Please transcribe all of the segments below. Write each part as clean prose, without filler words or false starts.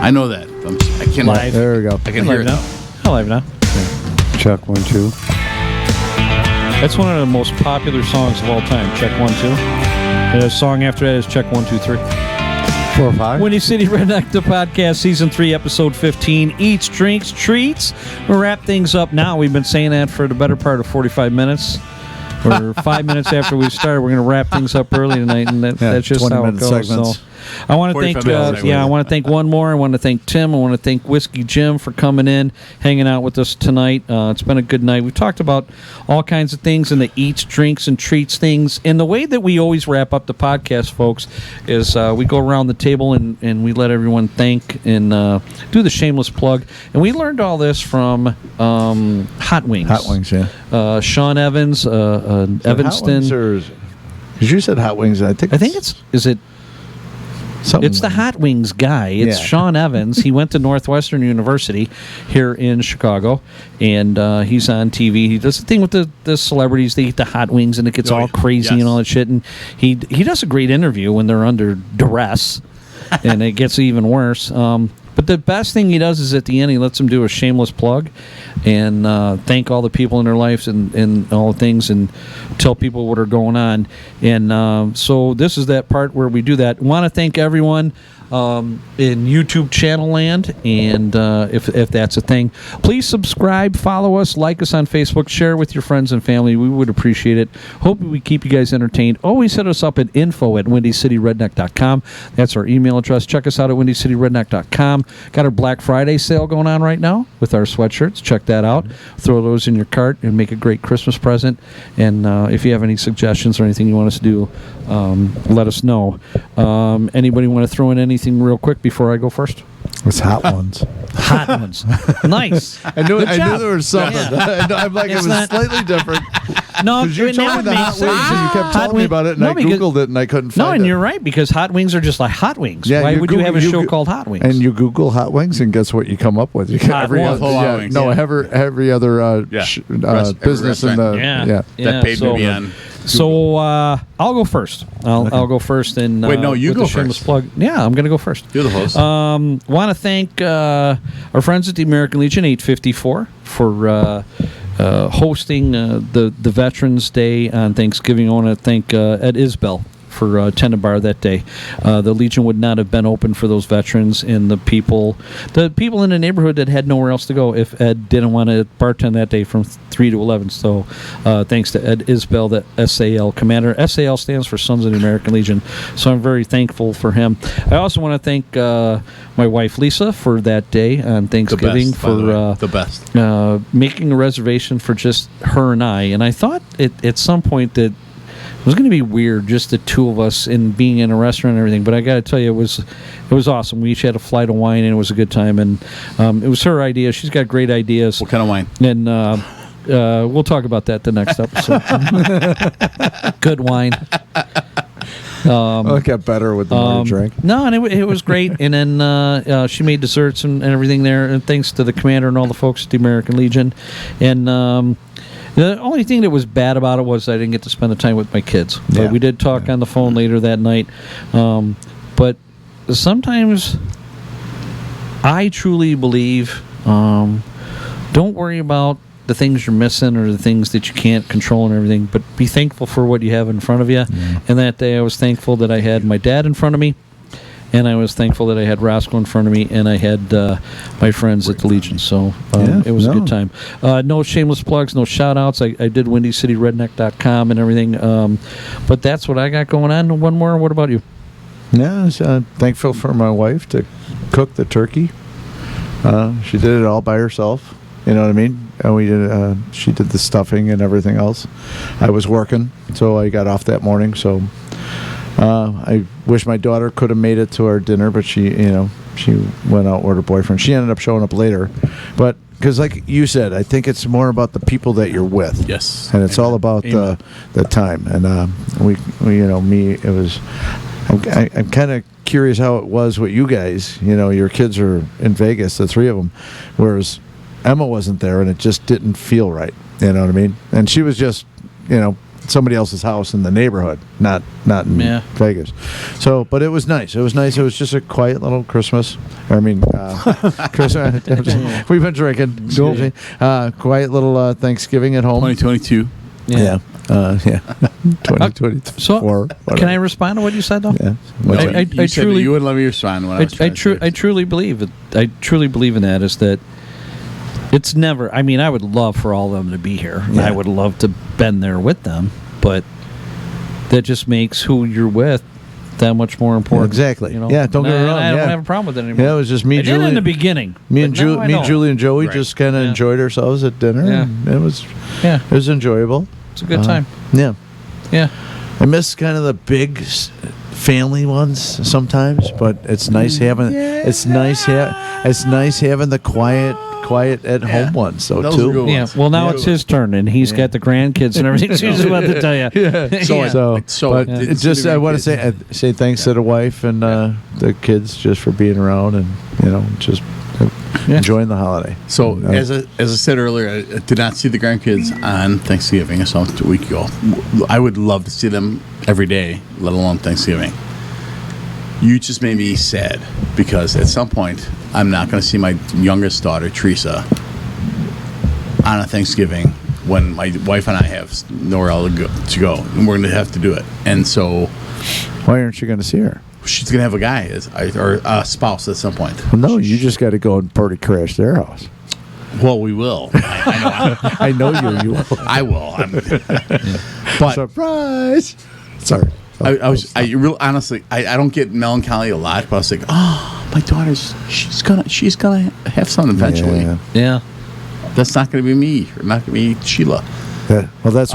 I know that. I can Live. There we go. I can hear it now. I'm live now. Check 1, 2. That's one of the most popular songs of all time. Check 1, 2. And the song after that is Check 1, 2, 3. 4, 5. Windy City Redneck, the podcast, season 3, episode 15. Eats, drinks, treats. We'll wrap things up now. We've been saying that for the better part of 45 minutes. Or 5 minutes after we started, we're going to wrap things up early tonight, and that's just how it goes. Segments. So, I want to thank, I want to thank one more. I want to thank Tim. I want to thank Whiskey Jim for coming in, hanging out with us tonight. It's been a good night. We've talked about all kinds of things in the eats, drinks, and treats things. And the way that we always wrap up the podcast, folks, is we go around the table and we let everyone thank and do the shameless plug. And we learned all this from Hot Wings. Hot Wings, yeah. Sean Evans, Evanston. Because you said Hot Wings, I think is it? Something It's the Hot Wings guy. It's Sean Evans. He went to Northwestern University here in Chicago, and he's on TV. He does the thing with the celebrities. They eat the hot wings, and it gets all crazy and all that shit. And he does a great interview when they're under duress, and it gets even worse. But the best thing he does is at the end, he lets them do a shameless plug and thank all the people in their lives and all the things and tell people what are going on. And so this is that part where we do that. Want to thank everyone in YouTube channel land, and if that's a thing, please subscribe, follow us, like us on Facebook, share it with your friends and family. We would appreciate it. Hope we keep you guys entertained. Always hit us up at info@windycityredneck.com. That's our email address. Check us out at windycityredneck.com. Got our Black Friday sale going on right now with our sweatshirts. Check that out. Throw those in your cart and make a great Christmas present. And if you have any suggestions or anything you want us to do, let us know. Anybody want to throw in anything real quick before I go first? It's Hot Ones. Hot Ones. Nice. I knew there was something. Yeah. I'm like, It's it was not- slightly different. No, Because you told me the Hot Wings, and you kept telling me about it, and I Googled it, and I couldn't find it. No, and you're right, because hot wings are just like hot wings. Yeah, Why would you have a show Google- called Hot Wings? And you Google Hot Wings, and guess what you come up with? You get Hot every Ones. other, Hot Wings, no, yeah. every other Every business in the Yeah. That paid me on. So I'll go first. I'll go first. And Wait, no, you with go the shameless first. plug. Yeah, I'm going to go first. You're the host. Want to thank our friends at the American Legion 854 for hosting the Veterans Day on Thanksgiving. I want to thank Ed Isbell for tending bar that day. The Legion would not have been open for those veterans and the people in the neighborhood that had nowhere else to go if Ed didn't want to bartend that day from 3 to 11. So thanks to Ed Isbell, the SAL commander. SAL stands for Sons of the American Legion. So I'm very thankful for him. I also want to thank my wife Lisa for that day on Thanksgiving the best. making a reservation for just her and I. And I thought at some point that it was going to be weird, just the two of us and being in a restaurant and everything. But I got to tell you, it was awesome. We each had a flight of wine, and it was a good time. And it was her idea. She's got great ideas. What kind of wine? And we'll talk about that the next episode. Good wine. it got better with the more you drank. No, and it was great. And then she made desserts and everything there. And thanks to the commander and all the folks at the American Legion. And the only thing that was bad about it was I didn't get to spend the time with my kids. Yeah. But we did talk on the phone later that night. But sometimes I truly believe don't worry about the things you're missing or the things that you can't control and everything, but be thankful for what you have in front of you. Yeah. And that day I was thankful that I had my dad in front of me, and I was thankful that I had Roscoe in front of me, and I had my friends at the Legion. So it was a good time. No shameless plugs, no shout-outs. I did windycityredneck.com and everything. But that's what I got going on. One more. What about you? Yeah, I was thankful for my wife to cook the turkey. She did it all by herself. You know what I mean? And we did. She did the stuffing and everything else. I was working, so I got off that morning. So I wish my daughter could have made it to our dinner, but she went out with her boyfriend. She ended up showing up later, but because like you said, I think it's more about the people that you're with. Yes, and it's all about the time. And me, it was. I'm kind of curious how it was with you guys. Your kids are in Vegas, the three of them, whereas Emma wasn't there, and it just didn't feel right. You know what I mean? And she was just, somebody else's house in the neighborhood, not in Vegas. So, but it was nice. It was nice. It was just a quiet little Christmas. I mean, Christmas. We've been drinking. Quiet little Thanksgiving at home. 2022. Yeah. 2024. So, can I respond to what you said, though? Yeah. I truly, you would let me respond when I truly believe it. I truly believe in that. Is that it's never. I mean, I would love for all of them to be here. Yeah. I would love to been there with them, but that just makes who you're with that much more important. Exactly. You know? Yeah. Don't get me wrong. I don't have a problem with it anymore. Yeah, it was just me, Julie, in the beginning. Me and Julie and Joey just kind of enjoyed ourselves at dinner. Yeah. And it was enjoyable. It's a good time. Yeah. Yeah. I miss kind of the big family ones sometimes, but it's nice having it's nice having the quiet at home ones though too. Yeah. Well, now it's his turn, and he's got the grandkids and everything. So he's about to tell you. I want to say thanks to the wife and the kids just for being around and just enjoying the holiday. So as I said earlier, I did not see the grandkids on Thanksgiving. I saw them 2 weeks ago. I would love to see them every day, let alone Thanksgiving. You just made me sad because at some point I'm not going to see my youngest daughter Teresa on a Thanksgiving when my wife and I have nowhere else to go, and we're going to have to do it. And so, why aren't you going to see her? She's going to have a guy or a spouse at some point. Well, no, you just got to go and party crash their house. Well, we will. I know you will. I will. But surprise. Sorry. Honestly, I don't get melancholy a lot, but I was like, oh, my daughter's she's gonna have son eventually. Yeah. That's not gonna be me, or not gonna be Sheila. Yeah. Well, that's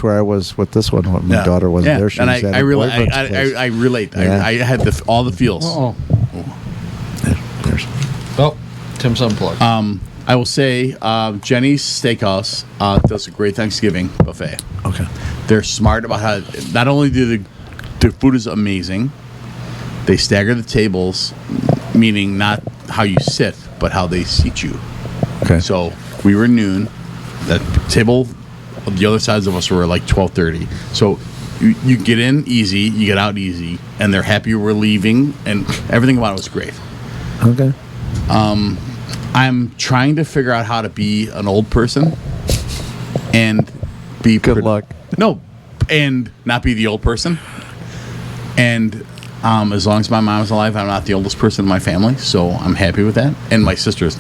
where I was with this one. When my daughter wasn't there. She and was I relate. Yeah. I had all the feels. Tim's unplugged. I will say Jenny's Steakhouse does a great Thanksgiving buffet. Okay. They're smart about how not only do the food is amazing, they stagger the tables, meaning not how you sit, but how they seat you. Okay. So we were noon. That table, the other sides of us were like 12:30. So you get in easy, you get out easy, and they're happy we're leaving, and everything about it was great. Okay. I'm trying to figure out how to be an old person and be good luck. No, and not be the old person. And as long as my mom's alive, I'm not the oldest person in my family, so I'm happy with that. And my sister's,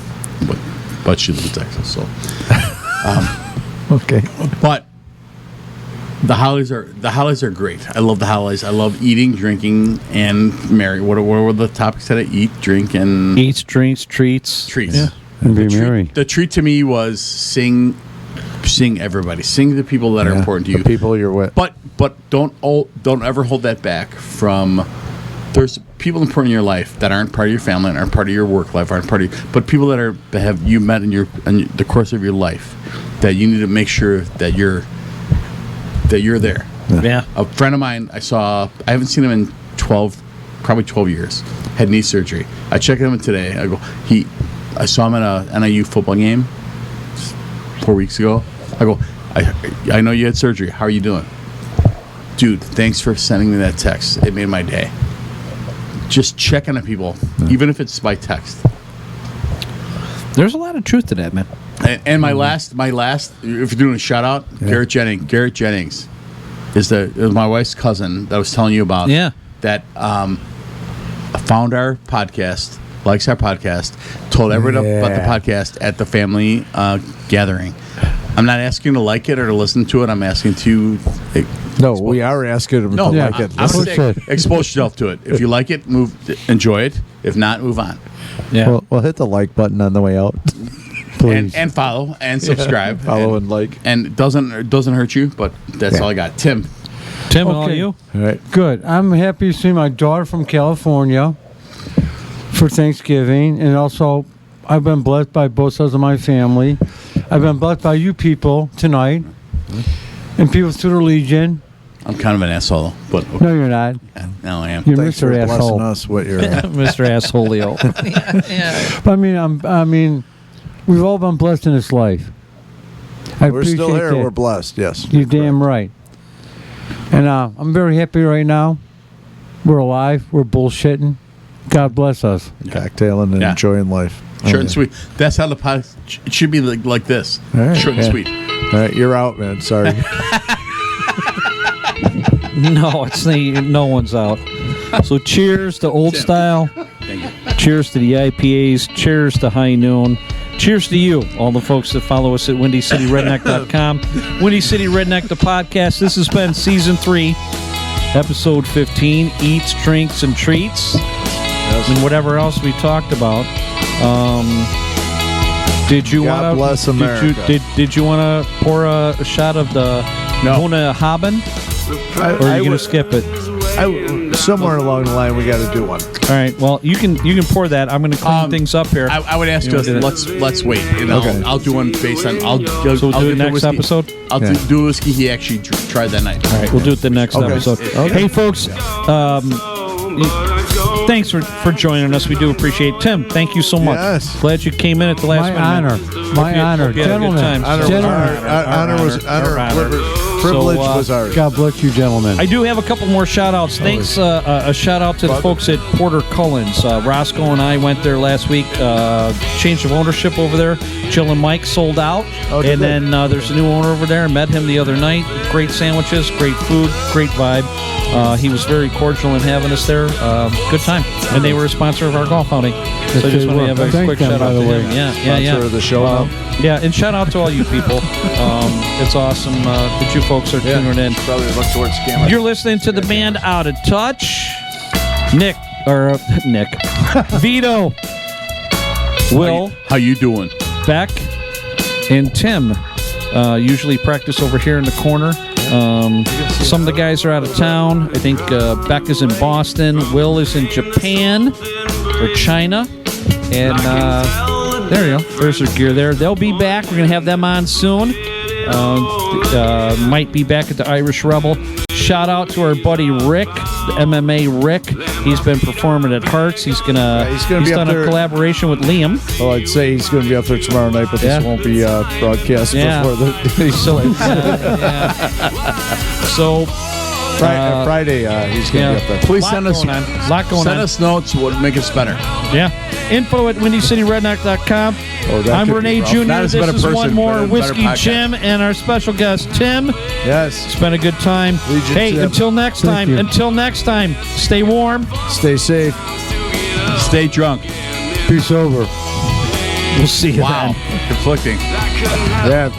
but she lives in Texas, so. Okay. But the holidays are great. I love the holidays. I love eating, drinking, and merry. What were the topics today? Eat, drink, and eats, drinks, treats. Yeah. And be merry. The treat to me was sing everybody. Sing the people that are important to you. The people you're with. But don't ever hold that back from. There's people important in your life that aren't part of your family and aren't part of your work life, but people that have you met in the course of your life that you need to make sure that you're there. Yeah. A friend of mine I haven't seen him in probably 12 years. Had knee surgery. I checked him in today. I saw him at a NIU football game 4 weeks ago. I go, I know you had surgery. How are you doing? Dude, thanks for sending me that text. It made my day. Just checking on people, even if it's by text. There's a lot of truth to that, man. And my last, if you're doing a shout out, Garrett Jennings is my wife's cousin that I was telling you about. Yeah. That found our podcast, likes our podcast, told everyone about the podcast at the family gathering. I'm not asking to like it or to listen to it. I'm asking to. We are asking them to like it. I'm saying, expose yourself to it. If you like it, enjoy it. If not, move on. Yeah. Well, hit the like button on the way out. Please. And follow and subscribe. Follow and like. And it doesn't hurt you, but that's all I got. Tim, all you? All right. Good. I'm happy to see my daughter from California for Thanksgiving, and also I've been blessed by both sides of my family. I've been blessed by you people tonight, and people through the Legion. I'm kind of an asshole, but okay. No, you're not. No, I am. You're Thanks Mr. for Asshole. Us what you're Mr. Assholeo. But I mean, we've all been blessed in this life. We're still here. That. We're blessed. Yes. You're damn right. And I'm very happy right now. We're alive. We're bullshitting. God bless us. Cocktailing and enjoying life. Short and sweet. That's how the pod it should be like this. Right, Short and sweet. All right, you're out, man. Sorry. No, no one's out. So cheers to old style. Thank you. Cheers to the IPAs. Cheers to High Noon. Cheers to you, all the folks that follow us at WindyCityRedneck.com. Windy City Redneck, the podcast. This has been Season 3, Episode 15, Eats, Drinks, and Treats. And whatever else we talked about. Did you want to bless America. Did you want to pour a shot of the Mona Haben? Or are you going to skip it? Somewhere along the line, we got to do one. All right. Well, you can pour that. I'm going to clean things up here. I would ask us. Let's wait. And I'll do one based on. I'll do it next episode. I'll do whiskey he actually tried that night. All right. We'll do it the next episode. Okay. Hey, folks. Thanks for joining us. We do appreciate it. Tim, thank you so much. Yes. Glad you came in at the last minute. My honor. Gentlemen. Privilege was ours. God bless you, gentlemen. I do have a couple more shout-outs. Thanks. A shout-out to the folks at Porter Cullen's. Roscoe and I went there last week. Change of ownership over there. Jill and Mike sold out. And then there's a new owner over there. I met him the other night. Great sandwiches, great food, great vibe. He was very cordial in having us there. Good time. And they were a sponsor of our golf outing. So I just want to have a quick shout-out to him. Yeah. Sponsor of the show. Yeah, and shout-out to all you people. It's awesome that you folks are tuning in. Probably look towards the camera. You're listening to the band Out of Touch. Nick. Vito. Will. How you doing? Beck. And Tim. Usually practice over here in the corner. Some of the guys are out of town. I think Beck is in Boston. Will is in Japan or China. And there you go. There's their gear there. They'll be back. We're going to have them on soon. Might be back at the Irish Rebel. Shout out to our buddy Rick, the MMA Rick. He's been performing at Hearts. He's done a collaboration with Liam. Well, I'd say he's going to be up there tomorrow night, but this won't be broadcast before the. So Friday, he's going to be up there. Please send us notes. Would make us better. Yeah. Info at WindyCityRedneck.com. I'm Renee Jr. This is one more Whiskey Jim and our special guest, Tim. Yes. It's been a good time. Until next time, stay warm. Stay safe. Stay drunk. Be sober. We'll see you then. Conflicting. Yeah.